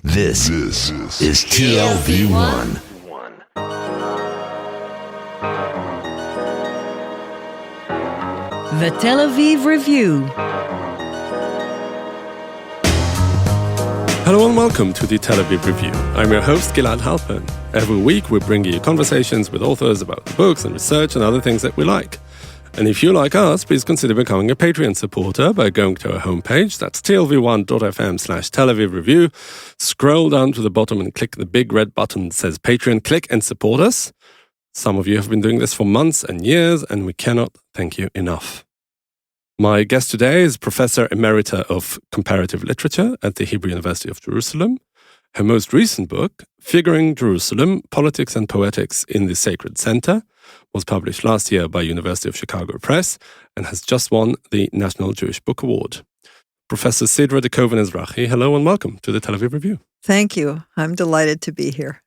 This is TLV1. The Tel Aviv Review. Hello and welcome to the Tel Aviv Review. I'm your host, Gilad Halpern. Every week we bring you conversations with authors about the books and research and other things that we like. And if you like us, please consider becoming a Patreon supporter by going to our homepage. That's tlv1.fm/Tel Aviv Review. Scroll down to the bottom and click the big red button that says Patreon. Click and support us. Some of you have been doing this for months and years, and we cannot thank you enough. My guest today is Professor Emerita of Comparative Literature at the Hebrew University of Jerusalem. Her most recent book, Figuring Jerusalem, Poetics and Poetics in the Sacred Center, was published last year by University of Chicago Press and has just won the National Jewish Book Award. Professor Sidra de Koven-Ezrahi, hello and welcome to the Tel Aviv Review. Thank you. I'm delighted to be here.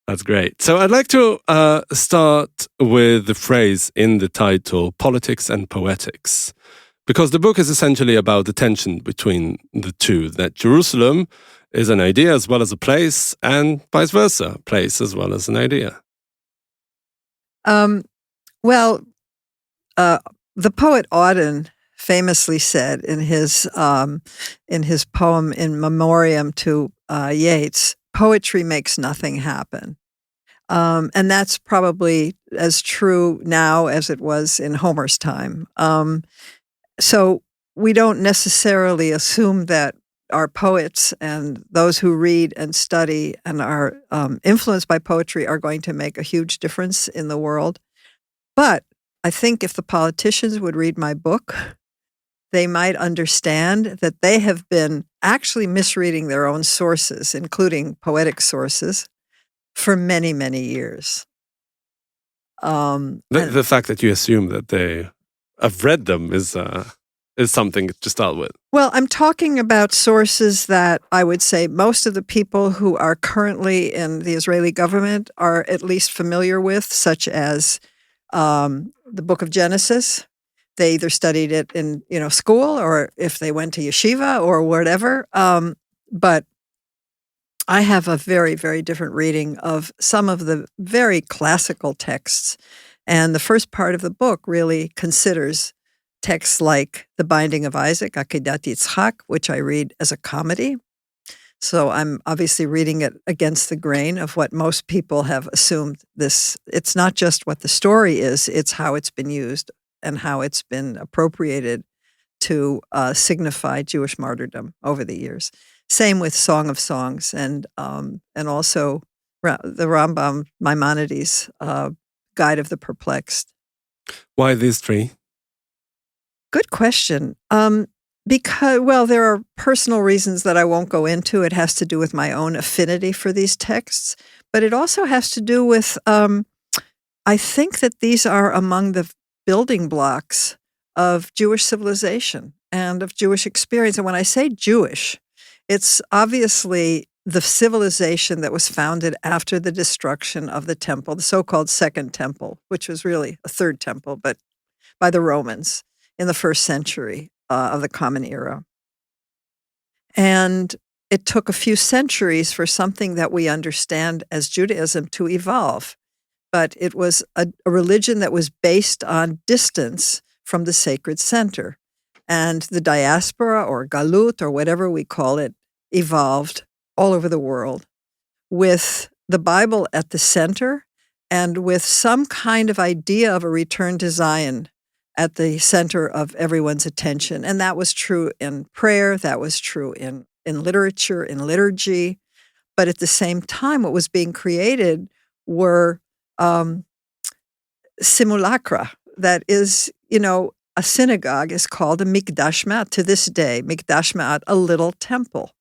That's great. So I'd like to start with the phrase in the title, Politics and Poetics, because the book is essentially about the tension between the two, that Jerusalem is an idea as well as a place, and vice versa, a place as well as an idea. The poet Auden famously said in his poem In Memoriam to Yeats, poetry makes nothing happen. And that's probably as true now as it was in Homer's time. So we don't necessarily assume that our poets and those who read and study and are influenced by poetry are going to make a huge difference in the world. But I think if the politicians would read my book, they might understand that they have been actually misreading their own sources, including poetic sources, for many, many years. The fact that you assume that they have read them is something to start with. Well, I'm talking about sources that I would say most of the people who are currently in the Israeli government are at least familiar with, such as the Book of Genesis. They either studied it in school, or if they went to yeshiva or whatever. But I have a very, very different reading of some of the very classical texts. And the first part of the book really considers texts like The Binding of Isaac, Akedat Yitzchak, which I read as a comedy. So I'm obviously reading it against the grain of what most people have assumed this. It's not just what the story is, it's how it's been used and how it's been appropriated to signify Jewish martyrdom over the years. Same with Song of Songs and also the Rambam Maimonides' Guide of the Perplexed. Why these three? Good question. Because there are personal reasons that I won't go into. It has to do with my own affinity for these texts, but it also has to do with, I think that these are among the building blocks of Jewish civilization and of Jewish experience. And when I say Jewish, it's obviously the civilization that was founded after the destruction of the temple, the so-called Second Temple, which was really a third temple, but by the Romans in the first century of the Common Era. And it took a few centuries for something that we understand as Judaism to evolve. But it was a religion that was based on distance from the sacred center. And the diaspora or galut or whatever we call it evolved all over the world with the Bible at the center and with some kind of idea of a return to Zion at the center of everyone's attention. And that was true in prayer, that was true in literature, in liturgy. But at the same time, what was being created were simulacra. That is, a synagogue is called a mikdash ma'at to this day. Mikdash ma'at, a little temple.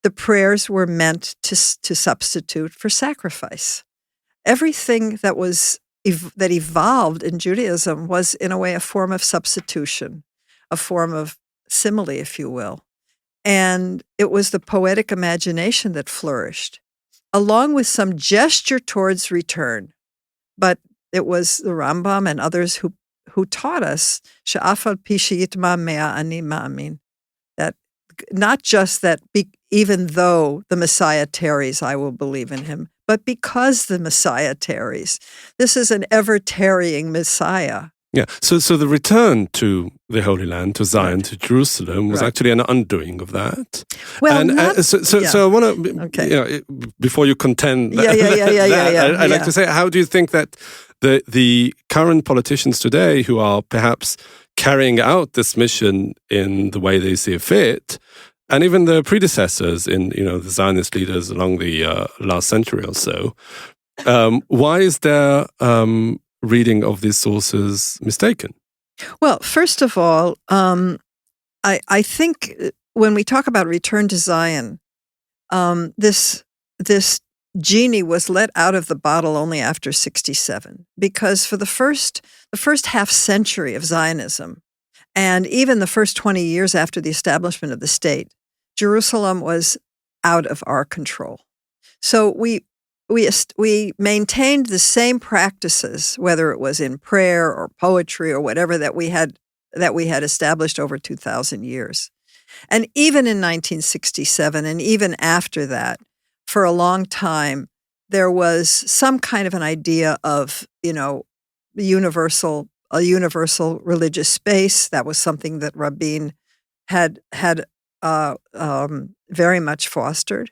The prayers were meant to substitute for sacrifice. Everything that evolved in Judaism was, in a way, a form of substitution, a form of simile, if you will. And it was the poetic imagination that flourished, along with some gesture towards return. But it was the Rambam and others who taught us, she'af al pi sheyitma mea ani ma'amin, that not just that even though the Messiah tarries, I will believe in him, but because the Messiah tarries. This is an ever-tarrying Messiah. Yeah. So the return to the Holy Land, to Zion, to Jerusalem, was actually an undoing of that. Well, and so I want to, before you contend that, I'd like to say, how do you think that the current politicians today, who are perhaps carrying out this mission in the way they see fit, and even the predecessors in the Zionist leaders along the last century or so, why is their reading of these sources mistaken? Well, first of all, I think when we talk about return to Zion, this genie was let out of the bottle only after 1967, because for the first half century of Zionism, and even the first 20 years after the establishment of the state, Jerusalem was out of our control. So we maintained the same practices, whether it was in prayer or poetry or whatever that we had established over 2,000 years. And even in 1967, and even after that, for a long time, there was some kind of an idea of, a universal religious space. That was something that Rabin had very much fostered,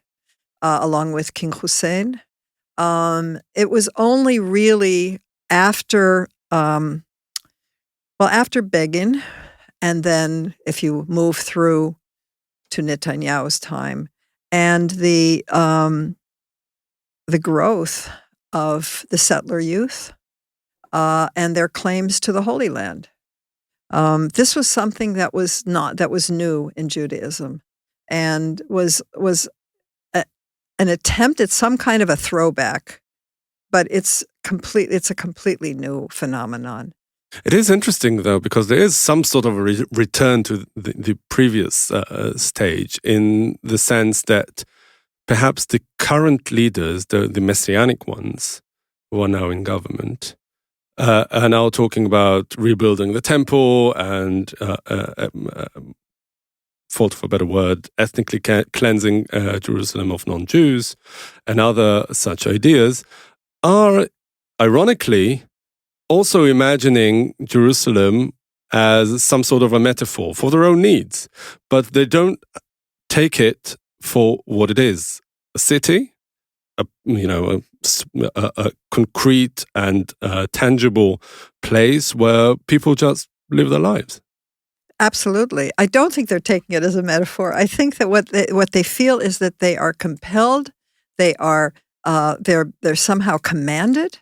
along with King Hussein. It was only really after Begin, and then if you move through to Netanyahu's time, and the growth of the settler youth and their claims to the Holy Land. This was something that was new in Judaism, and was an attempt at some kind of a throwback, but it's a completely new phenomenon. It is interesting, though, because there is some sort of a return to the previous stage, in the sense that perhaps the current leaders, the messianic ones who are now in government, are now talking about rebuilding the temple and, fault for a better word, ethnically cleansing Jerusalem of non-Jews, and other such ideas, are ironically also imagining Jerusalem as some sort of a metaphor for their own needs, but they don't take it for what it is: a city, a concrete and tangible place where people just live their lives. Absolutely. I don't think they're taking it as a metaphor. I think that what they feel is that they are compelled, they're somehow commanded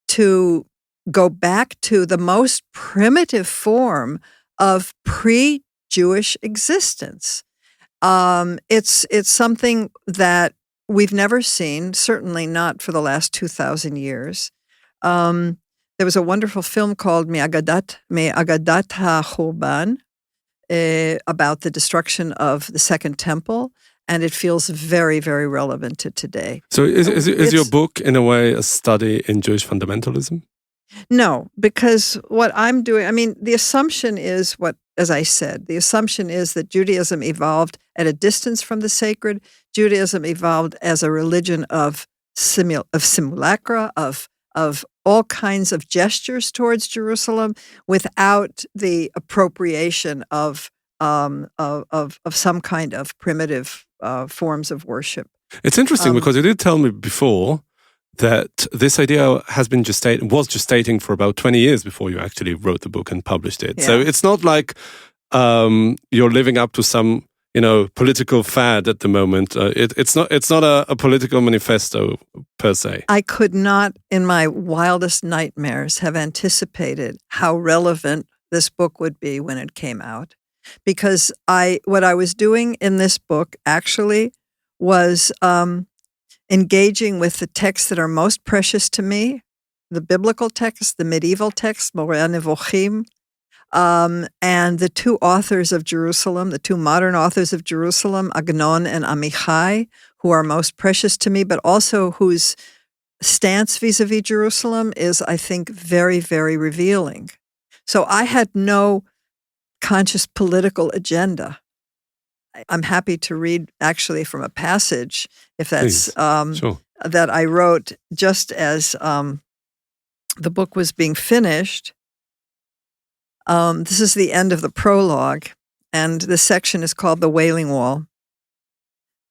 to go back to the most primitive form of pre-Jewish existence. It's something that we've never seen, certainly not for the last 2,000 years. There was a wonderful film called Me'agadat HaChurban about the destruction of the Second Temple, and it feels very, very relevant to today. So is your book, in a way, a study in Jewish fundamentalism? No, because what I'm doing, the assumption is as I said, the assumption is that Judaism evolved at a distance from the sacred. Judaism evolved as a religion of simulacra, of all kinds of gestures towards Jerusalem, without the appropriation of some kind of primitive forms of worship. It's interesting because you did tell me before that this idea was gestating for about 20 years before you actually wrote the book and published it. Yeah. So it's not like you're living up to some political fad at the moment. It's not a political manifesto per se. I could not, in my wildest nightmares, have anticipated how relevant this book would be when it came out, because what I was doing in this book actually was engaging with the texts that are most precious to me, the biblical texts, the medieval texts, Moreh Nevochim, and the two authors of Jerusalem, the two modern authors of Jerusalem, Agnon and Amichai, who are most precious to me, but also whose stance vis-a-vis Jerusalem is, I think, very, very revealing. So I had no conscious political agenda. I'm happy to read actually from a passage, if that's Please. Sure. that I wrote just as the book was being finished. This is the end of the prologue, and this section is called The Wailing Wall.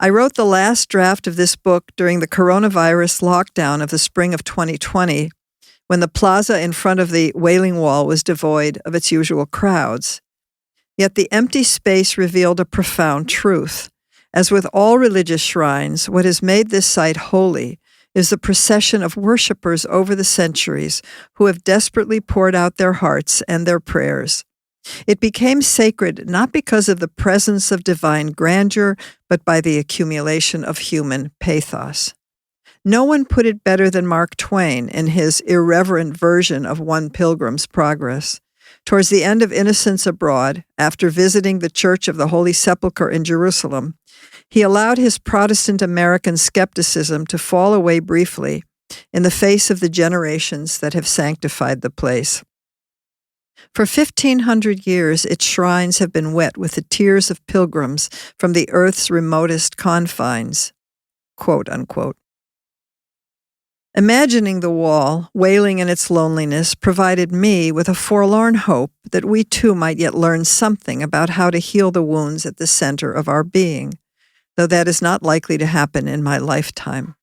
I wrote the last draft of this book during the coronavirus lockdown of the spring of 2020, when the plaza in front of the Wailing Wall was devoid of its usual crowds. Yet the empty space revealed a profound truth. As with all religious shrines, what has made this site holy is the procession of worshippers over the centuries who have desperately poured out their hearts and their prayers. It became sacred not because of the presence of divine grandeur, but by the accumulation of human pathos. No one put it better than Mark Twain in his irreverent version of One Pilgrim's Progress. Towards the end of Innocents Abroad, after visiting the Church of the Holy Sepulchre in Jerusalem, he allowed his Protestant American skepticism to fall away briefly in the face of the generations that have sanctified the place. For 1,500 years, its shrines have been wet with the tears of pilgrims from the earth's remotest confines, quote unquote. Imagining the wall, wailing in its loneliness, provided me with a forlorn hope that we too might yet learn something about how to heal the wounds at the center of our being, though that is not likely to happen in my lifetime.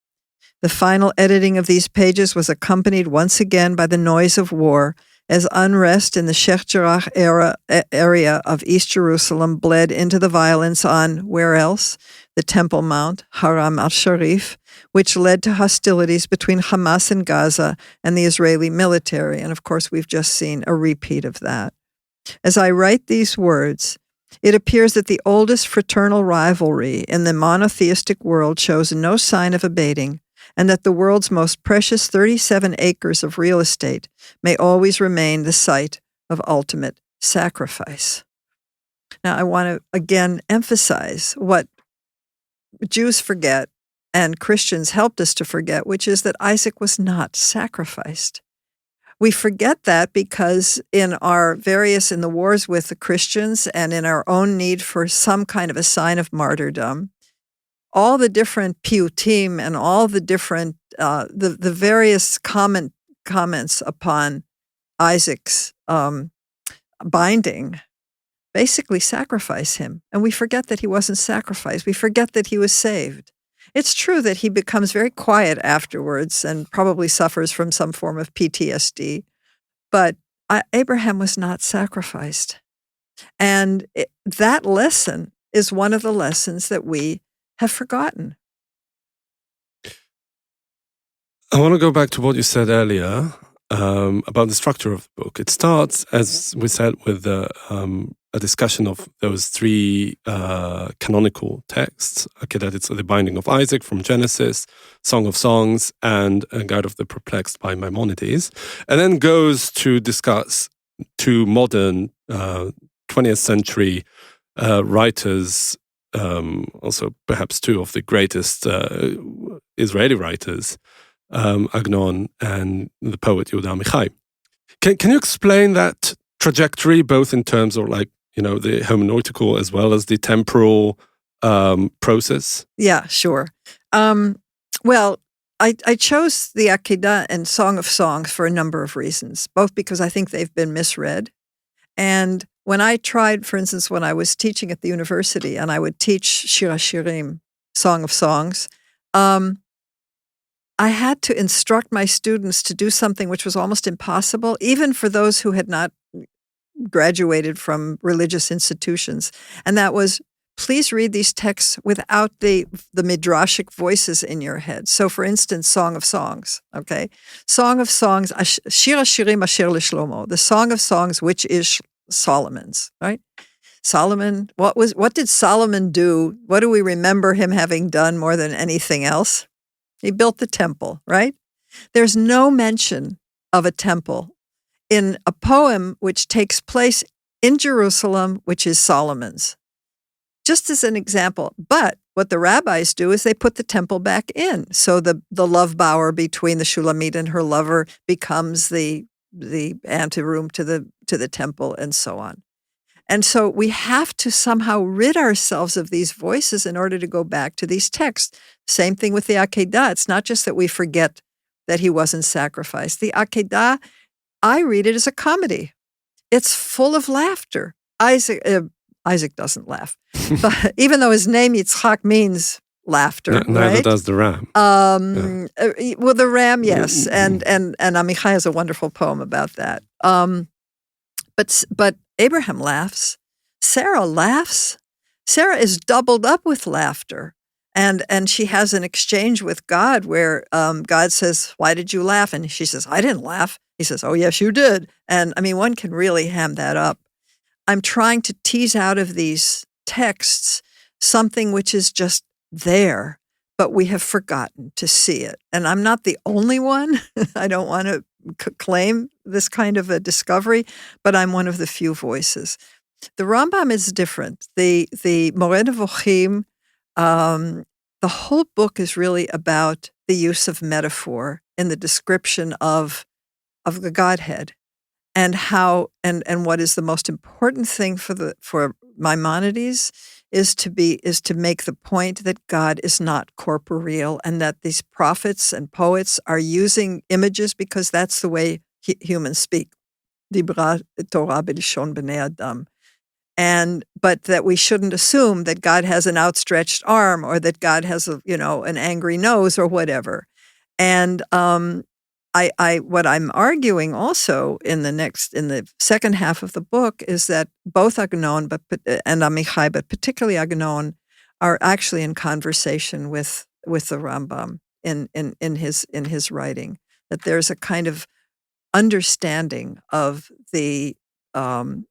The final editing of these pages was accompanied once again by the noise of war, as unrest in the Sheikh Jarrah area of East Jerusalem bled into the violence on, where else? The Temple Mount, Haram al-Sharif, which led to hostilities between Hamas in Gaza and the Israeli military. And of course, we've just seen a repeat of that. As I write these words, it appears that the oldest fraternal rivalry in the monotheistic world shows no sign of abating, and that the world's most precious 37 acres of real estate may always remain the site of ultimate sacrifice. Now, I want to again emphasize what Jews forget and Christians helped us to forget, which is that Isaac was not sacrificed. We forget that because in the wars with the Christians and in our own need for some kind of a sign of martyrdom, all the different piyutim and all the different, the various comments upon Isaac's binding basically sacrifice him. And we forget that he wasn't sacrificed. We forget that he was saved. It's true that he becomes very quiet afterwards and probably suffers from some form of PTSD. But Abraham was not sacrificed. And that lesson is one of the lessons that we have forgotten. I want to go back to what you said earlier about the structure of the book. It starts, as we said, with a discussion of those three canonical texts. Okay, that it's the Binding of Isaac from Genesis, Song of Songs, and a Guide of the Perplexed by Maimonides, and then goes to discuss two modern 20th century writers, also perhaps two of the greatest Israeli writers, Agnon and the poet Yehuda Amichai. Can you explain that trajectory, both in terms of the hermeneutical as well as the temporal process? Yeah, sure. Well, I chose the Akedah and Song of Songs for a number of reasons, both because I think they've been misread. And when I tried, for instance, when I was teaching at the university and I would teach Shir HaShirim, Song of Songs, I had to instruct my students to do something which was almost impossible, even for those who had not graduated from religious institutions. And that was, please read these texts without the midrashic voices in your head. So, for instance, Song of Songs, okay? Song of Songs, Shir HaShirim Asher LeShlomo, the Song of Songs, which is Solomon's, right? Solomon, what did Solomon do? What do we remember him having done more than anything else? He built the temple, right? There's no mention of a temple in a poem which takes place in Jerusalem, which is Solomon's. Just as an example. But what the rabbis do is they put the temple back in. So the love bower between the Shulamite and her lover becomes the anteroom to the temple, and so on. And so we have to somehow rid ourselves of these voices in order to go back to these texts. Same thing with the Akedah. It's not just that we forget that he wasn't sacrificed. The Akedah, I read it as a comedy. It's full of laughter. Isaac doesn't laugh, but even though his name Yitzchak means laughter, Neither right? does the ram. Well, the ram, yes, and Amichai has a wonderful poem about that. But Abraham laughs. Sarah laughs. Sarah is doubled up with laughter. And she has an exchange with God where God says, "Why did you laugh?" And she says, "I didn't laugh." He says, "Oh, yes, you did." And I mean, one can really ham that up. I'm trying to tease out of these texts something which is just there, but we have forgotten to see it. And I'm not the only one. I don't want to claim this kind of a discovery, but I'm one of the few voices. The Rambam is different. The Moreh Nevuchim, the whole book is really about the use of metaphor in the description of the Godhead, and how and what is the most important thing for Maimonides is to make the point that God is not corporeal, and that these prophets and poets are using images because that's the way humans speak. Dibra Torah b'lishon b'nei Adam. But that we shouldn't assume that God has an outstretched arm or that God has an angry nose or whatever. And what I'm arguing also in the second half of the book is that both Agnon and Amichai, but particularly Agnon, are actually in conversation with the Rambam in his writing. That there's a kind of understanding of the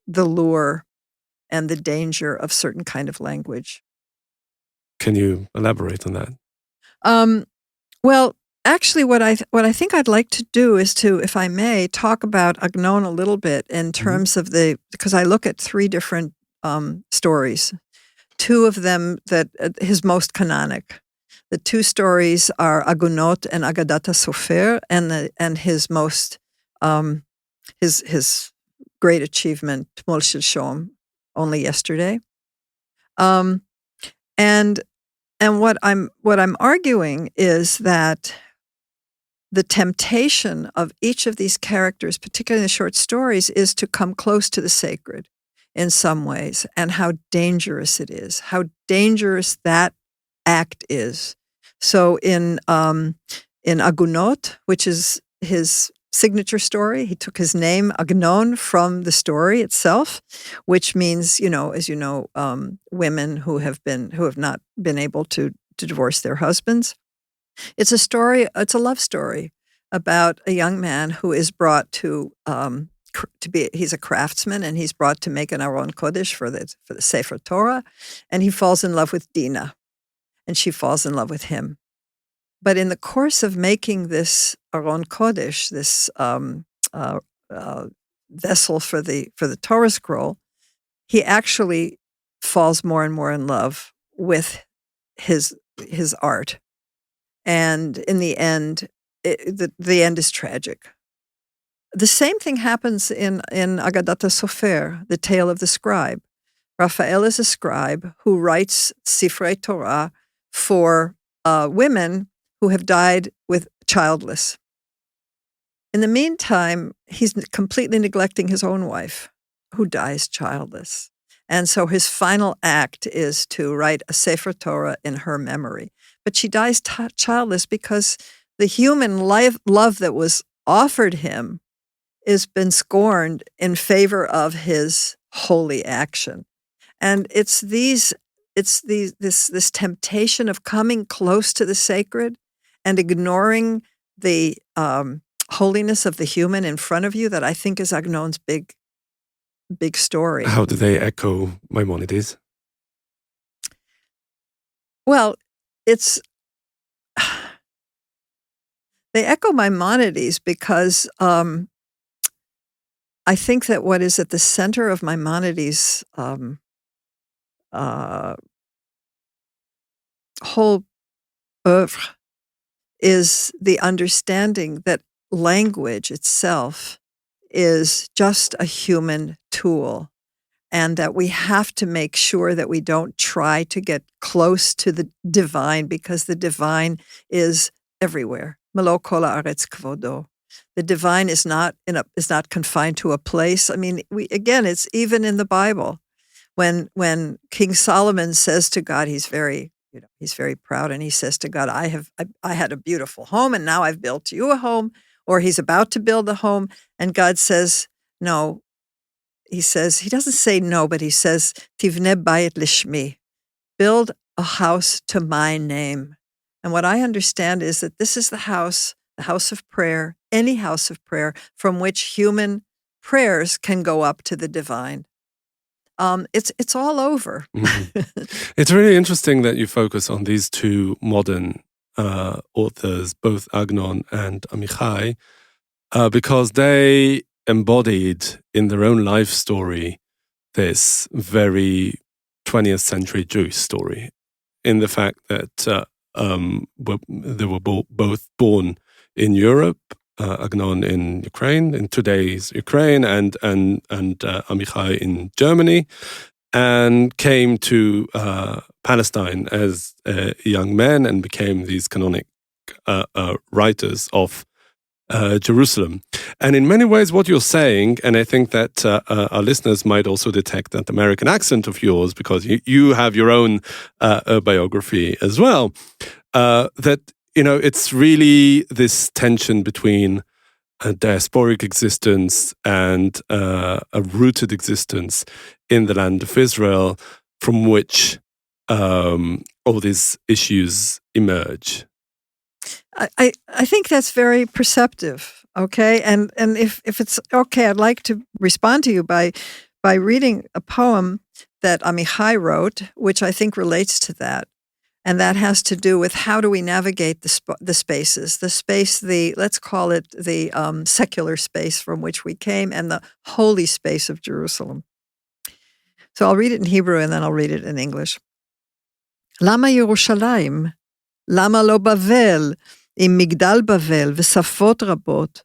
lure and the danger of certain kind of language. Can you elaborate on that? Well, actually, what I think I'd like to do is to, if I may, talk about Agnon a little bit in terms of because I look at three different stories. Two of them that his most canonic. The two stories are Agunot and Agadat HaSofer, and his most his great achievement, Tmol Shalshom, only yesterday. And what I'm arguing is that the temptation of each of these characters, particularly in the short stories, is to come close to the sacred in some ways, and how dangerous it is, how dangerous that act is. So in Agunot, which is his signature story, he took his name Agnon from the story itself, which means, as you know, women who have not been able to divorce their husbands. It's a love story about a young man who is brought he's a craftsman, and he's brought to make an Aron Kodesh for the Sefer Torah, and he falls in love with Dinah, and she falls in love with him. But in the course of making this Aron Kodesh, this vessel for the Torah scroll, he actually falls more and more in love with his art, and in the end, the end is tragic. The same thing happens in Agadat HaSofer, the tale of the scribe. Raphael is a scribe who writes Sifrei Torah for women who have died childless. In the meantime, he's completely neglecting his own wife, who dies childless. And so his final act is to write a Sefer Torah in her memory. But she dies childless because the human love that was offered him has been scorned in favor of his holy action. And it's this temptation of coming close to the sacred and ignoring the holiness of the human in front of you that I think is Agnon's big story. How do they echo Maimonides? Well, they echo Maimonides because I think that what is at the center of Maimonides' whole oeuvre is the understanding that language itself is just a human tool, and that we have to make sure that we don't try to get close to the divine, because the divine is everywhere. Melo kol haaretz kvodo. The divine is not confined to a place. I mean, it's even in the Bible. When King Solomon says to God, he's very proud, and he says to God, I had a beautiful home, and now I've built you a home, or he's about to build a home, and God says, no. He doesn't say no, but he says, Tivne bayit lishmi, build a house to my name. And what I understand is that this is the house of prayer, any house of prayer from which human prayers can go up to the divine. It's all over. It's really interesting that you focus on these two modern authors, both Agnon and Amichai, because they embodied in their own life story this very 20th century Jewish story, in the fact that they were both born in Europe, Agnon in Ukraine, in today's Ukraine, and Amichai in Germany, and came to Palestine as young men and became these canonic writers of Jerusalem. And in many ways, what you're saying, and I think that our listeners might also detect that American accent of yours, because you have your own biography as well, that, it's really this tension between a diasporic existence and a rooted existence in the land of Israel, from which all these issues emerge. I think that's very perceptive, okay? And if it's okay, I'd like to respond to you by reading a poem that Amichai wrote, which I think relates to that. And that has to do with how do we navigate the spaces, let's call it the secular space from which we came, and the holy space of Jerusalem. So I'll read it in Hebrew and then I'll read it in English. Lama Yerushalayim? Lama lo Bavel, עם מגדל בבל ושפות רבות?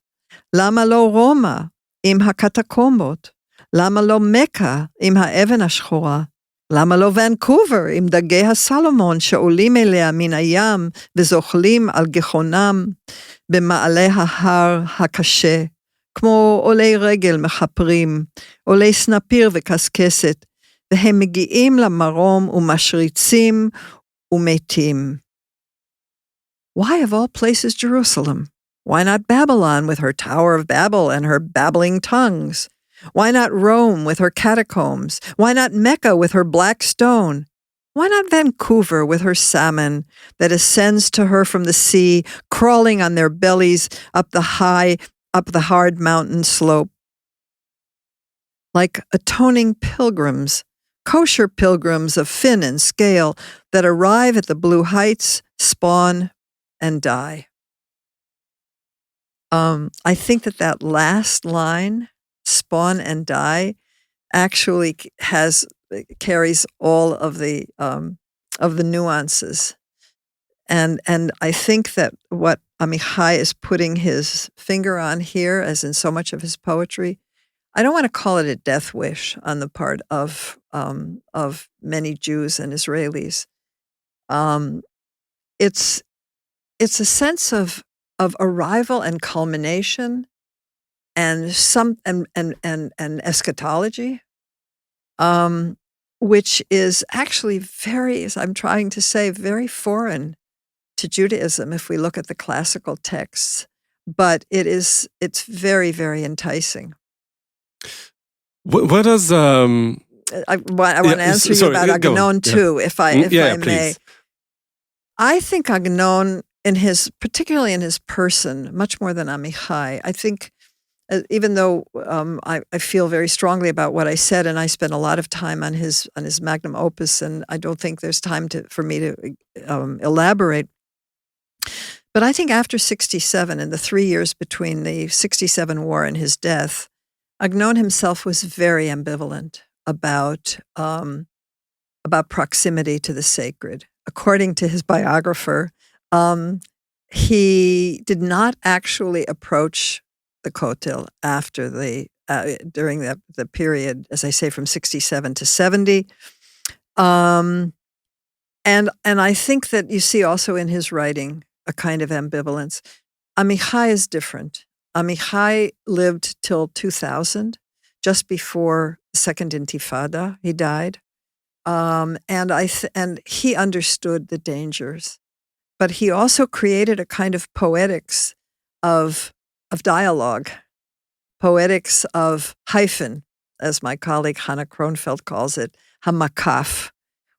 למה לא רומא עם הקטקומבות? למה לא מכה עם האבן השחורה? למה לא ונקובר עם דגי הסלומון שעולים אליה מן הים וזוחלים על גחונם במעלה ההר הקשה, כמו עולי רגל מחפרים, עולי סנפיר וקסקסת, והם מגיעים למרום ומשריצים ומתים. Why of all places Jerusalem? Why not Babylon with her Tower of Babel and her babbling tongues? Why not Rome with her catacombs? Why not Mecca with her black stone? Why not Vancouver with her salmon that ascends to her from the sea, crawling on their bellies up the hard mountain slope? Like atoning pilgrims, kosher pilgrims of fin and scale that arrive at the blue heights, spawn, and die. I think that last line, spawn and die, actually carries all of the nuances, and I think that what Amichai is putting his finger on here, as in so much of his poetry, I don't want to call it a death wish on the part of many Jews and Israelis. It's a sense of arrival and culmination, and eschatology, which is actually very, as I'm trying to say, very foreign to Judaism if we look at the classical texts. But it's very, very enticing. What does I want to answer you about Agnon too, if I may. Please. I think Agnon, particularly in his person, much more than Amichai, I think, even though I feel very strongly about what I said, and I spent a lot of time on his magnum opus, and I don't think there's time for me to elaborate. But I think after 1967, in the 3 years between the 1967 war and his death, Agnon himself was very ambivalent about proximity to the sacred. According to his biographer, he did not actually approach the Kotel after the during the period, as I say, from 67 to 70. And I think that you see also in his writing a kind of ambivalence. Amichai is different. Amichai lived till 2000, just before the Second Intifada. He died. And he understood the dangers, but he also created a kind of poetics of dialogue, poetics of hyphen, as my colleague Hannah Kronfeld calls it, hamakaf,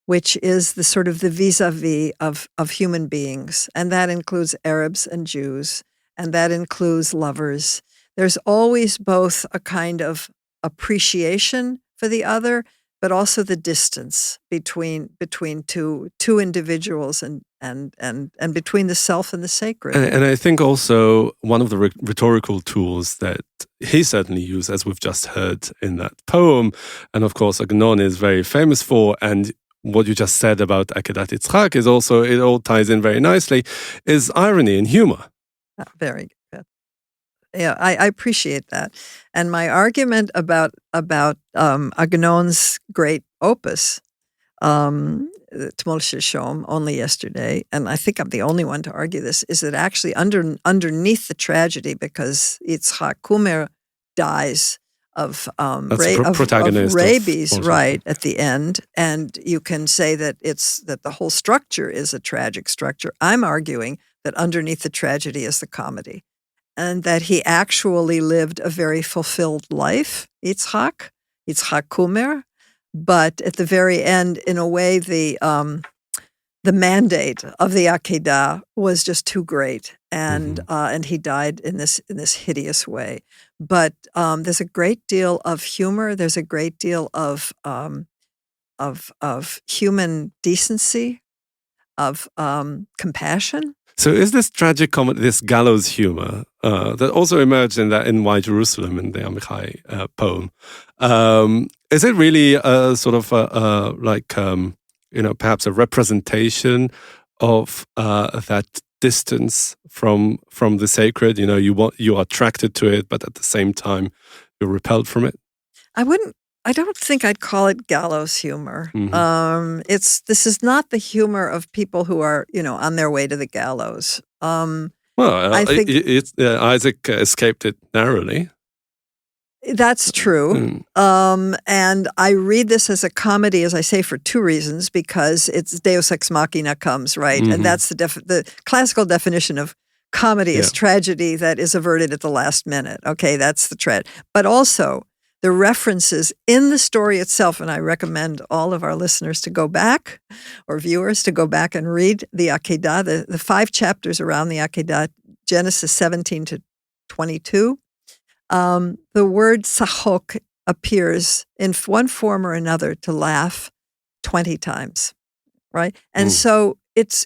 which is the sort of the vis-a-vis of human beings, and that includes Arabs and Jews, and that includes lovers. There's always both a kind of appreciation for the other, but also the distance between two individuals and between the self and the sacred. And I think also one of the rhetorical tools that he certainly used, as we've just heard in that poem, and of course Agnon is very famous for, and what you just said about Akedat Yitzchak is also, it all ties in very nicely, is irony and humor. Oh, very good. Yeah, I appreciate that. And my argument about Agnon's great opus, T'mol Shalshom, only yesterday, and I think I'm the only one to argue this, is that actually underneath the tragedy, because Yitzchak Kumer dies of rabies, right, at the end, and you can say that that the whole structure is a tragic structure. I'm arguing that underneath the tragedy is the comedy, and that he actually lived a very fulfilled life, Yitzchak Kumer, but at the very end, in a way, the mandate of the Akedah was just too great, and he died in this hideous way. But there's a great deal of humor. There's a great deal of human decency, of compassion. So is this tragic comedy, this gallows humor that also emerged in Why Jerusalem in the Amichai poem? Is it really a sort of perhaps a representation of that distance from the sacred? You are attracted to it, but at the same time you're repelled from it. I don't think I'd call it gallows humor. This is not the humor of people who are on their way to the gallows. I think Isaac escaped it narrowly. That's true. And I read this as a comedy, as I say, for two reasons, because it's Deus Ex Machina comes, right? And that's the classical definition of comedy is tragedy that is averted at the last minute. Okay, that's the tragedy. But also the references in the story itself, and I recommend all of our listeners to go back, or viewers to go back and read the Akedah, the 5 chapters around the Akedah, Genesis 17 to 22. The word sachok appears in one form or another to laugh 20 times, right? And so it's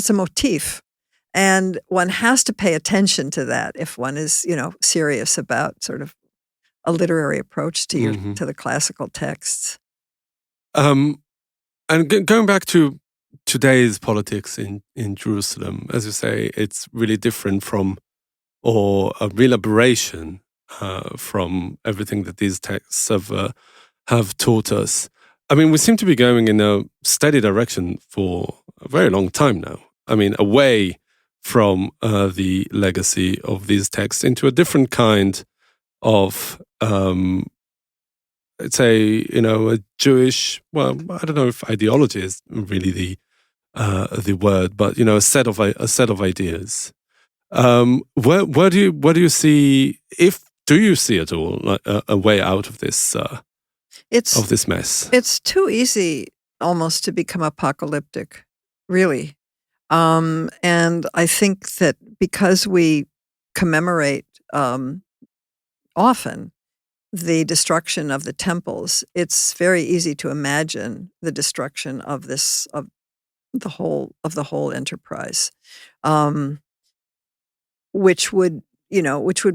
a motif, and one has to pay attention to that if one is serious about sort of a literary approach to to the classical texts. And going back to today's politics in Jerusalem, as you say, it's really different from, or a real aberration from everything that these texts have taught us. I mean, we seem to be going in a steady direction for a very long time now. I mean, away from the legacy of these texts into a different kind of, let's say, a Jewish, well, I don't know if ideology is really the word, but a set of ideas. Where do you see, do you see at all like a way out of this of this mess? It's too easy almost to become apocalyptic, really. And I think that because we commemorate often the destruction of the temples, it's very easy to imagine the destruction of the whole enterprise, which would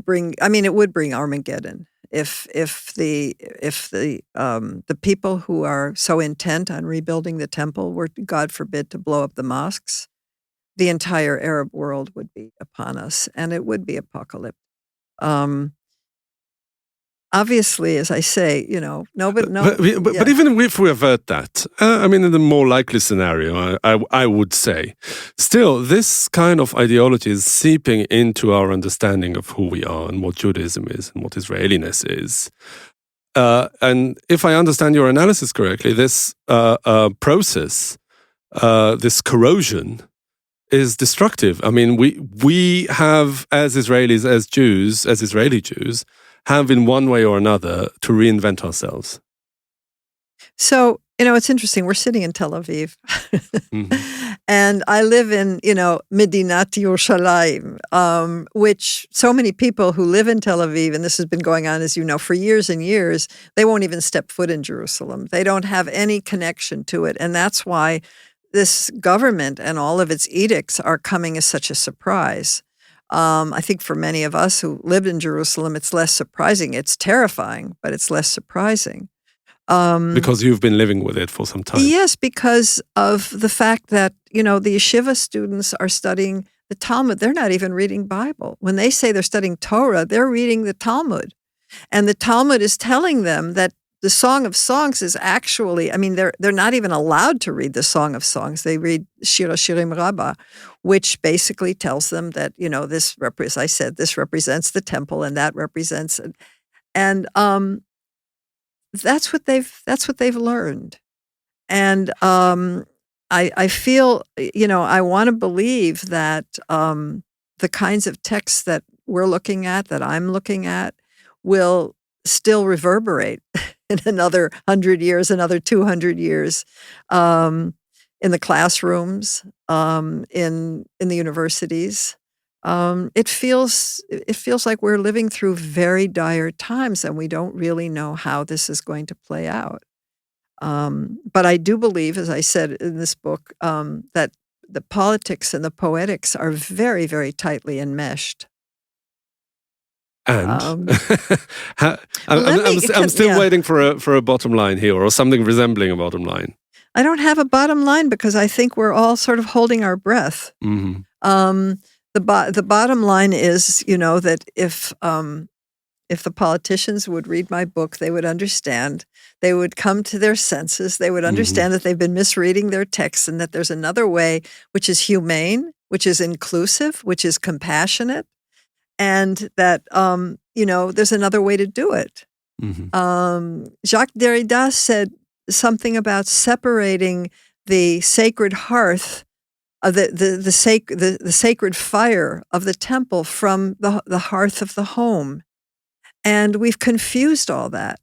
bring. I mean, it would bring Armageddon if the people who are so intent on rebuilding the temple were, God forbid, to blow up the mosques. The entire Arab world would be upon us, and it would be apocalyptic. obviously, as I say, But even if we avert that, in the more likely scenario, I would say, still, this kind of ideology is seeping into our understanding of who we are and what Judaism is and what Israeliness is. And if I understand your analysis correctly, this process, this corrosion, is destructive. I mean, we have, as Israelis, as Jews, as Israeli Jews, have in one way or another to reinvent ourselves. So, it's interesting. We're sitting in Tel Aviv, and I live in, Medinat Yerushalayim, which so many people who live in Tel Aviv, and this has been going on, as you know, for years and years, they won't even step foot in Jerusalem. They don't have any connection to it. And that's why this government and all of its edicts are coming as such a surprise. I think for many of us who lived in Jerusalem, it's less surprising. It's terrifying, but it's less surprising. Because you've been living with it for some time. Yes, because of the fact that, the yeshiva students are studying the Talmud. They're not even reading Bible. When they say they're studying Torah, they're reading the Talmud. And the Talmud is telling them that the Song of Songs is actually, they're not even allowed to read the Song of Songs. They read Shir HaShirim Rabbah, which basically tells them that, this represents the temple and that represents it. And that's what they've learned. And I feel, I want to believe that the kinds of texts that we're looking at, that I'm looking at, will still reverberate in another 100 years, another 200 years, in the classrooms, in the universities. It feels like we're living through very dire times, and we don't really know how this is going to play out. But I do believe, as I said in this book, that the politics and the poetics are very, very tightly enmeshed. And I'm still waiting for a bottom line here, or something resembling a bottom line. I don't have a bottom line because I think we're all sort of holding our breath. Mm-hmm. The bottom line is, that if the politicians would read my book, they would understand. They would come to their senses. They would understand that they've been misreading their texts, and that there's another way, which is humane, which is inclusive, which is compassionate, and that there's another way to do it. Jacques Derrida said something about separating the sacred hearth, the sacred fire of the temple from the hearth of the home. And we've confused all that.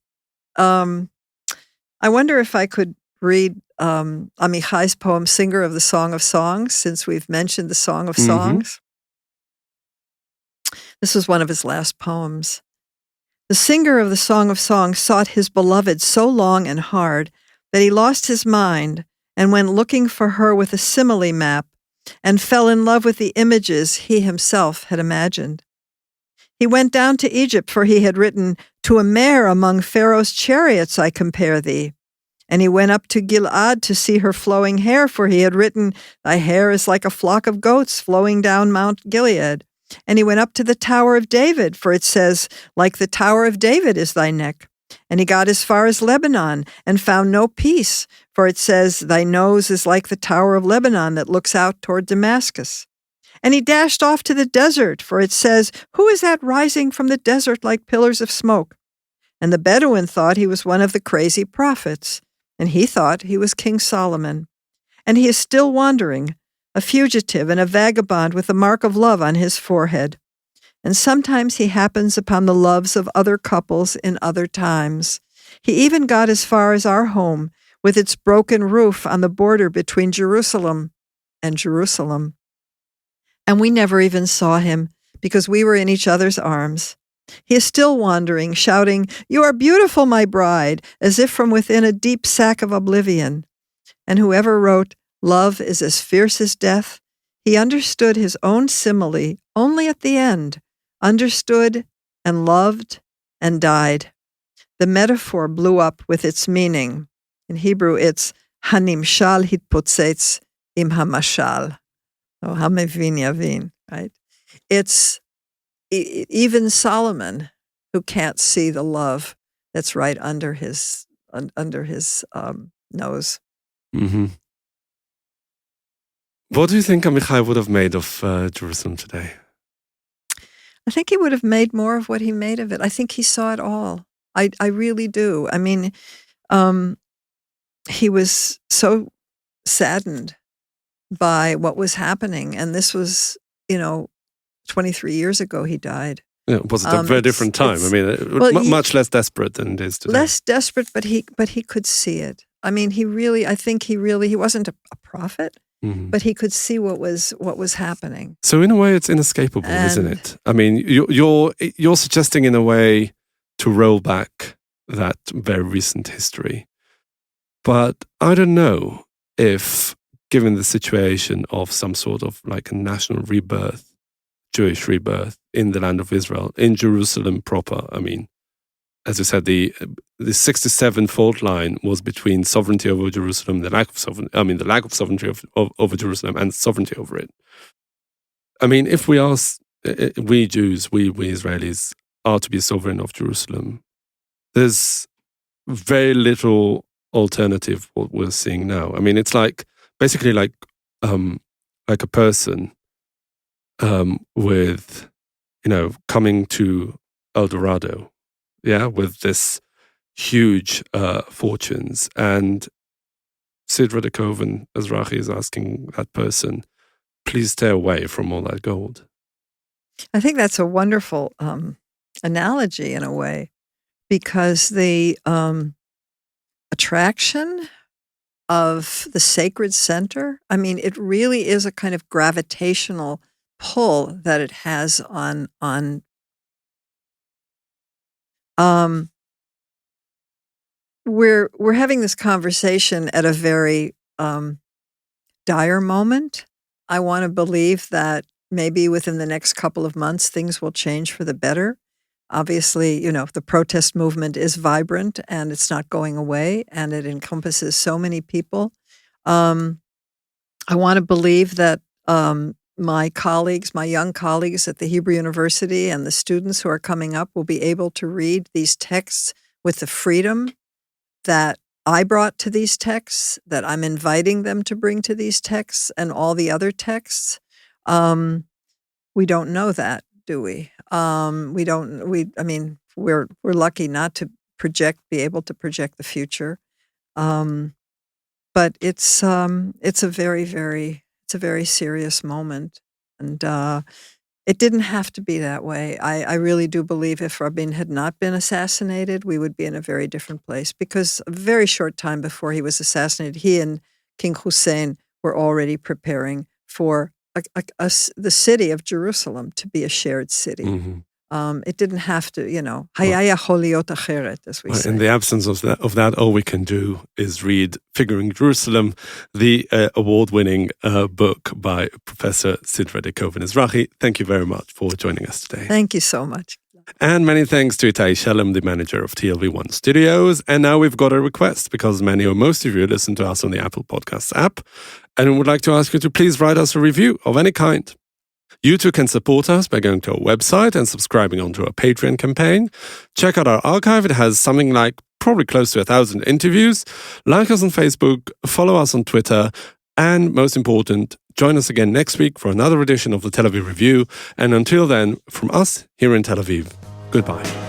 I wonder if I could read Amichai's poem, Singer of the Song of Songs, since we've mentioned the Song of Songs. This was one of his last poems. The singer of the Song of Songs sought his beloved so long and hard that he lost his mind and went looking for her with a simile map and fell in love with the images he himself had imagined. He went down to Egypt, for he had written, "To a mare among Pharaoh's chariots I compare thee." And he went up to Gilad to see her flowing hair, for he had written, "Thy hair is like a flock of goats flowing down Mount Gilead." And he went up to the Tower of David, for it says, "Like the Tower of David is thy neck." And he got as far as Lebanon and found no peace, for it says, "Thy nose is like the Tower of Lebanon that looks out toward Damascus." And he dashed off to the desert, for it says, "Who is that rising from the desert like pillars of smoke?" And the Bedouin thought he was one of the crazy prophets, and he thought he was King Solomon. And he is still wandering, a fugitive and a vagabond with the mark of love on his forehead. And sometimes he happens upon the loves of other couples in other times. He even got as far as our home, with its broken roof on the border between Jerusalem and Jerusalem. And we never even saw him, because we were in each other's arms. He is still wandering, shouting, "You are beautiful, my bride," as if from within a deep sack of oblivion. And whoever wrote, "Love is as fierce as death," he understood his own simile only at the end, understood and loved and died. The metaphor blew up with its meaning. In Hebrew, it's Hanimshal hitpotzetz im hamashal. Oh, hamevin yavin, right? It's even Solomon who can't see the love that's right under his nose. Mm-hmm. What do you think Amichai would have made of Jerusalem today? I think he would have made more of what he made of it. I think he saw it all. I really do. I mean, he was so saddened by what was happening. And this was, 23 years ago he died. Yeah, it was a very different time. I mean, much less desperate than it is today. Less desperate, but he could see it. I mean, he wasn't a prophet, but he could see what was happening. So in a way, it's inescapable, isn't it? I mean, you're suggesting in a way to roll back that very recent history. But I don't know if, given the situation of some sort of like a national rebirth, Jewish rebirth in the land of Israel, in Jerusalem proper. I mean, as you said, the 67 fault line was between sovereignty over Jerusalem, the lack of sovereignty over Jerusalem and sovereignty over it. I mean, if we ask, we Jews, we Israelis are to be sovereign of Jerusalem, there's very little alternative what we're seeing now. I mean, it's basically like a person with, coming to El Dorado, with this huge fortunes. And Sidra de Koven Ezrahi is asking that person, please stay away from all that gold. I think that's a wonderful analogy in a way, because the attraction of the sacred center, I mean, it really is a kind of gravitational pull that it has on we're having this conversation at a very dire moment. I want to believe that maybe within the next couple of months things will change for the better. Obviously, the protest movement is vibrant and it's not going away, and it encompasses so many people. I want to believe that my young colleagues at the Hebrew University and the students who are coming up will be able to read these texts with the freedom that I brought to these texts, that I'm inviting them to bring to these texts and all the other texts. We don't know that, do we? We're lucky not to be able to project the future. But it's a very serious moment. And it didn't have to be that way. I really do believe if Rabin had not been assassinated, we would be in a very different place, because a very short time before he was assassinated, he and King Hussein were already preparing for the city of Jerusalem to be a shared city. Mm-hmm. It didn't have to, Hayaya Choliot Acheret, as we say. In the absence of that, all we can do is read Figuring Jerusalem, the award-winning book by Professor Sidra de Koven Ezrahi. Thank you very much for joining us today. Thank you so much. And many thanks to Itai Shalom, the manager of TLV1 Studios. And now we've got a request, because many or most of you listen to us on the Apple Podcasts app, and we would like to ask you to please write us a review of any kind. You too can support us by going to our website and subscribing onto our Patreon campaign. Check out our archive. It has something like probably close to 1,000 interviews. Like us on Facebook, follow us on Twitter, and most important, join us again next week for another edition of the Tel Aviv Review. And until then, from us here in Tel Aviv, goodbye.